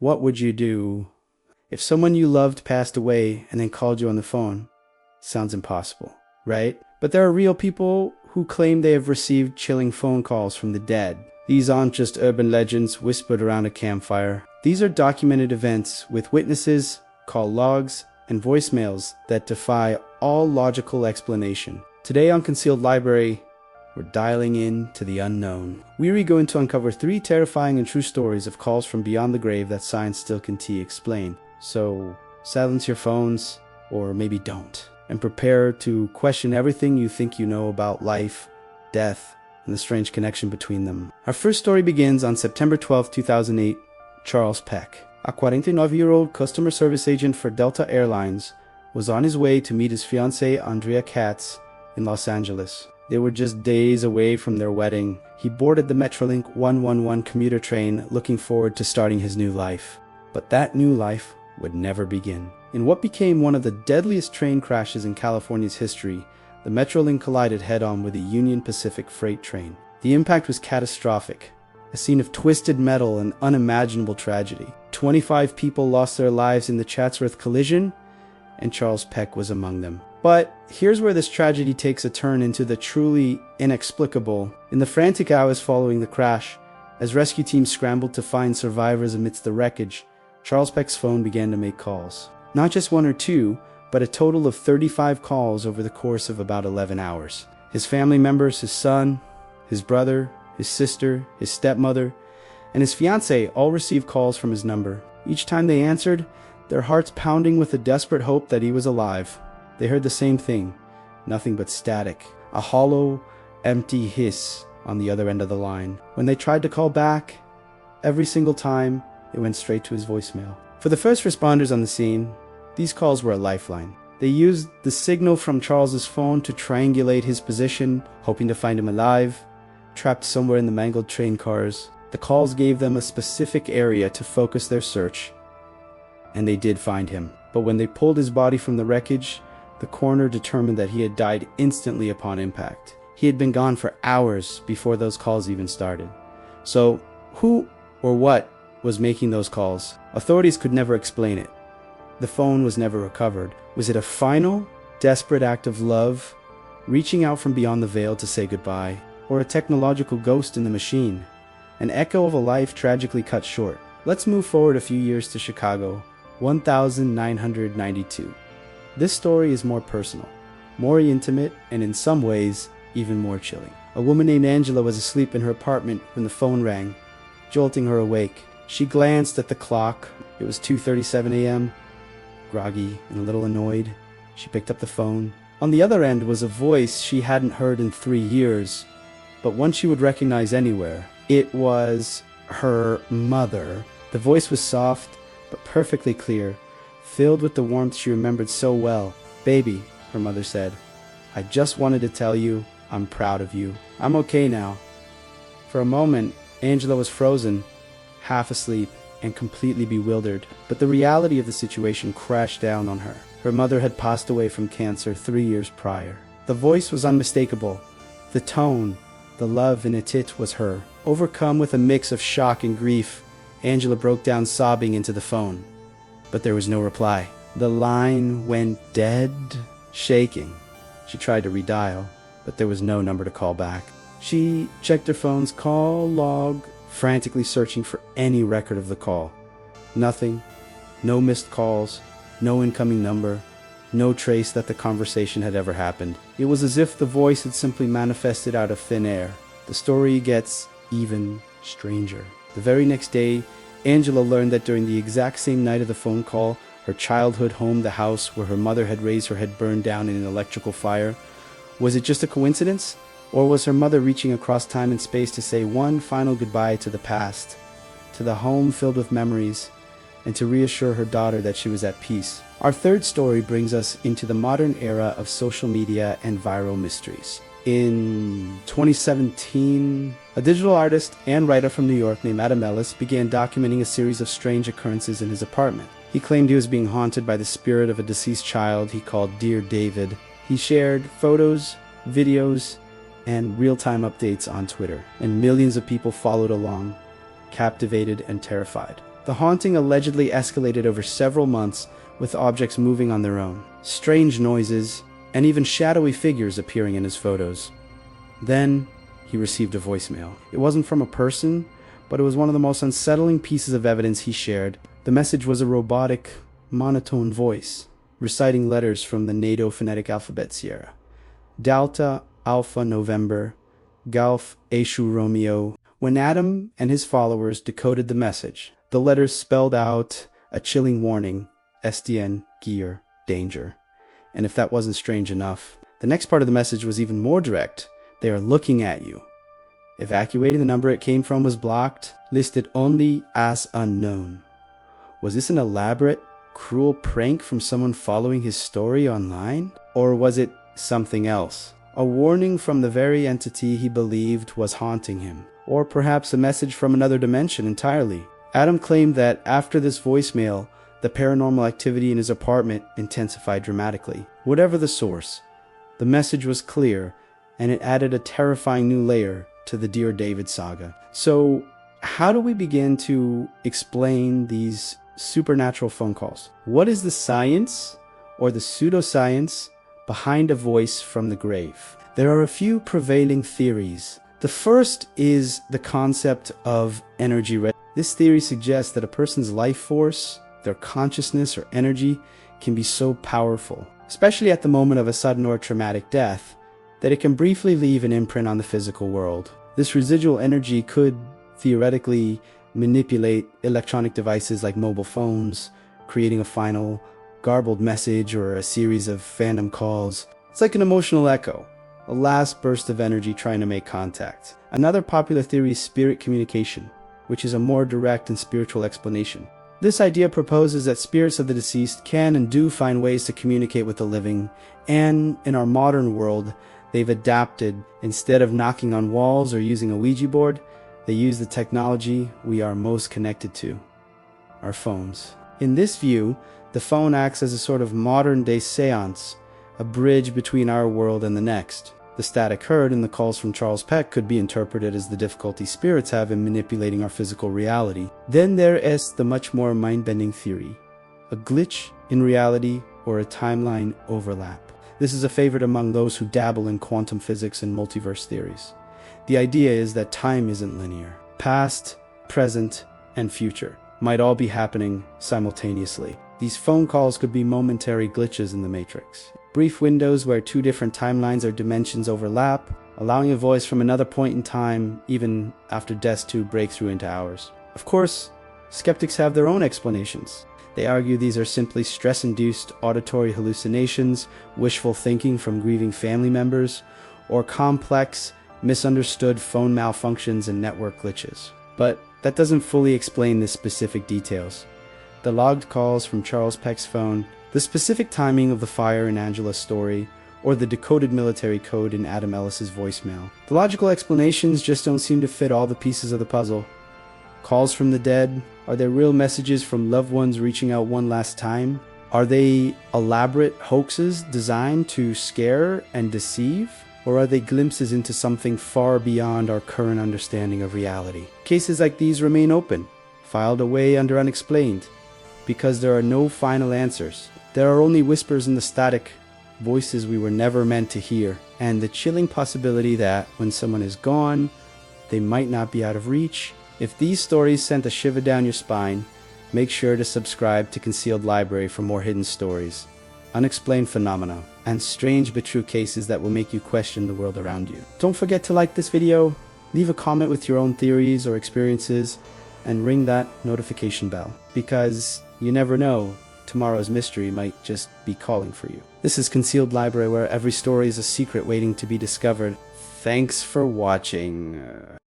What would you do if someone you loved passed away and then called you on the phone? Sounds impossible, right? But there are real people who claim they have received chilling phone calls from the dead. These aren't just urban legends whispered around a campfire. These are documented events with witnesses, call logs, and voicemails that defy all logical explanation. Today on Concealed Library, we're dialing in to the unknown. We're going to uncover 3 terrifying and true stories of calls from beyond the grave that science still can't explain. So silence your phones, or maybe don't, and prepare to question everything you think you know about life, death, and the strange connection between them. Our first story begins on September 12, 2008. Charles Peck, a 49-year-old customer service agent for Delta Airlines, was on his way to meet his fiancée Andrea Katz in Los Angeles. They were just days away from their wedding. He boarded the Metrolink 111 commuter train, looking forward to starting his new life. But that new life would never begin. In what became one of the deadliest train crashes in California's history, the Metrolink collided head-on with a Union Pacific freight train. The impact was catastrophic, a scene of twisted metal and unimaginable tragedy. 25 people lost their lives in the Chatsworth collision, and Charles Peck was among them. But here's where this tragedy takes a turn into the truly inexplicable. In the frantic hours following the crash, as rescue teams scrambled to find survivors amidst the wreckage, Charles Peck's phone began to make calls. Not just 1 or 2, but a total of 35 calls over the course of about 11 hours. His family members, his son, his brother, his sister, his stepmother, and his fiancée all received calls from his number. Each time they answered, their hearts pounding with a desperate hope that he was alive. They heard the same thing, nothing but static, a hollow, empty hiss on the other end of the line. When they tried to call back, every single time, it went straight to his voicemail. For the first responders on the scene, these calls were a lifeline. They used the signal from Charles's phone to triangulate his position, hoping to find him alive, trapped somewhere in the mangled train cars. The calls gave them a specific area to focus their search, and they did find him. But when they pulled his body from the wreckage, the coroner determined that he had died instantly upon impact. He had been gone for hours before those calls even started. So, who or what was making those calls? Authorities could never explain it. The phone was never recovered. Was it a final, desperate act of love, reaching out from beyond the veil to say goodbye? Or a technological ghost in the machine? An echo of a life tragically cut short. Let's move forward a few years to Chicago, 1992. This story is more personal, more intimate, and in some ways, even more chilling. A woman named Angela was asleep in her apartment when the phone rang, jolting her awake. She glanced at the clock. It was 2:37 a.m. Groggy and a little annoyed, she picked up the phone. On the other end was a voice she hadn't heard in 3 years, but one she would recognize anywhere. It was her mother. The voice was soft, but perfectly clear, filled with the warmth she remembered so well. "Baby," her mother said, "I just wanted to tell you I'm proud of you. I'm okay now." For a moment, Angela was frozen, half asleep, and completely bewildered. But the reality of the situation crashed down on her. Her mother had passed away from cancer 3 years prior. The voice was unmistakable. The tone, the love in it was her. Overcome with a mix of shock and grief, Angela broke down sobbing into the phone. But there was no reply. The line went dead. Shaking, she tried to redial, but there was no number to call back. She checked her phone's call log, frantically searching for any record of the call. Nothing. No missed calls, no incoming number, no trace that the conversation had ever happened. It was as if the voice had simply manifested out of thin air. The story gets even stranger. The very next day, Angela learned that during the exact same night of the phone call, her childhood home, the house where her mother had raised her, had burned down in an electrical fire. Was it just a coincidence? Or was her mother reaching across time and space to say one final goodbye to the past, to the home filled with memories, and to reassure her daughter that she was at peace? Our third story brings us into the modern era of social media and viral mysteries. In 2017, a digital artist and writer from New York named Adam Ellis began documenting a series of strange occurrences in his apartment. He claimed he was being haunted by the spirit of a deceased child he called Dear David. He shared photos, videos, and real-time updates on Twitter, and millions of people followed along, captivated and terrified. The haunting allegedly escalated over several months, with objects moving on their own, strange noises, and even shadowy figures appearing in his photos. Then, he received a voicemail. It wasn't from a person, but it was one of the most unsettling pieces of evidence he shared. The message was a robotic, monotone voice, reciting letters from the NATO phonetic alphabet Sierra. Delta, Alpha, November, Golf, Eshu, Romeo. When Adam and his followers decoded the message, the letters spelled out a chilling warning: SDN, gear, danger. And if that wasn't strange enough, the next part of the message was even more direct. They are looking at you. Evacuating the number it came from was blocked, listed only as unknown. Was this an elaborate, cruel prank from someone following his story online? Or was it something else? A warning from the very entity he believed was haunting him? Or perhaps a message from another dimension entirely? Adam claimed that after this voicemail, the paranormal activity in his apartment intensified dramatically. Whatever the source, the message was clear, and it added a terrifying new layer to the Dear David saga. So, how do we begin to explain these supernatural phone calls? What is the science or the pseudoscience behind a voice from the grave? There are a few prevailing theories. The first is the concept of energy. This theory suggests that a person's life force, their consciousness or energy, can be so powerful, especially at the moment of a sudden or traumatic death, that it can briefly leave an imprint on the physical world. This residual energy could theoretically manipulate electronic devices like mobile phones, creating a final garbled message or a series of phantom calls. It's like an emotional echo, a last burst of energy trying to make contact. Another popular theory is spirit communication, which is a more direct and spiritual explanation. This idea proposes that spirits of the deceased can and do find ways to communicate with the living, and in our modern world, they've adapted. Instead of knocking on walls or using a Ouija board, they use the technology we are most connected to, our phones. In this view, the phone acts as a sort of modern-day seance, a bridge between our world and the next. The static heard in the calls from Charles Peck could be interpreted as the difficulty spirits have in manipulating our physical reality. Then there is the much more mind-bending theory, a glitch in reality or a timeline overlap. This is a favorite among those who dabble in quantum physics and multiverse theories. The idea is that time isn't linear. Past, present, and future might all be happening simultaneously. These phone calls could be momentary glitches in the matrix, brief windows where two different timelines or dimensions overlap, allowing a voice from another point in time, even after death, to break through into ours. Of course, skeptics have their own explanations. They argue these are simply stress-induced auditory hallucinations, wishful thinking from grieving family members, or complex, misunderstood phone malfunctions and network glitches. But that doesn't fully explain the specific details. The logged calls from Charles Peck's phone, the specific timing of the fire in Angela's story, or the decoded military code in Adam Ellis's voicemail. The logical explanations just don't seem to fit all the pieces of the puzzle. Calls from the dead, are they real messages from loved ones reaching out one last time? Are they elaborate hoaxes designed to scare and deceive? Or are they glimpses into something far beyond our current understanding of reality? Cases like these remain open, filed away under unexplained, because there are no final answers. There are only whispers in the static, voices we were never meant to hear, and the chilling possibility that when someone is gone, they might not be out of reach. If these stories sent a shiver down your spine, make sure to subscribe to Concealed Library for more hidden stories, unexplained phenomena, and strange but true cases that will make you question the world around you. Don't forget to like this video, leave a comment with your own theories or experiences, and ring that notification bell, because you never know, tomorrow's mystery might just be calling for you. This is Concealed Library, where every story is a secret waiting to be discovered. Thanks for watching.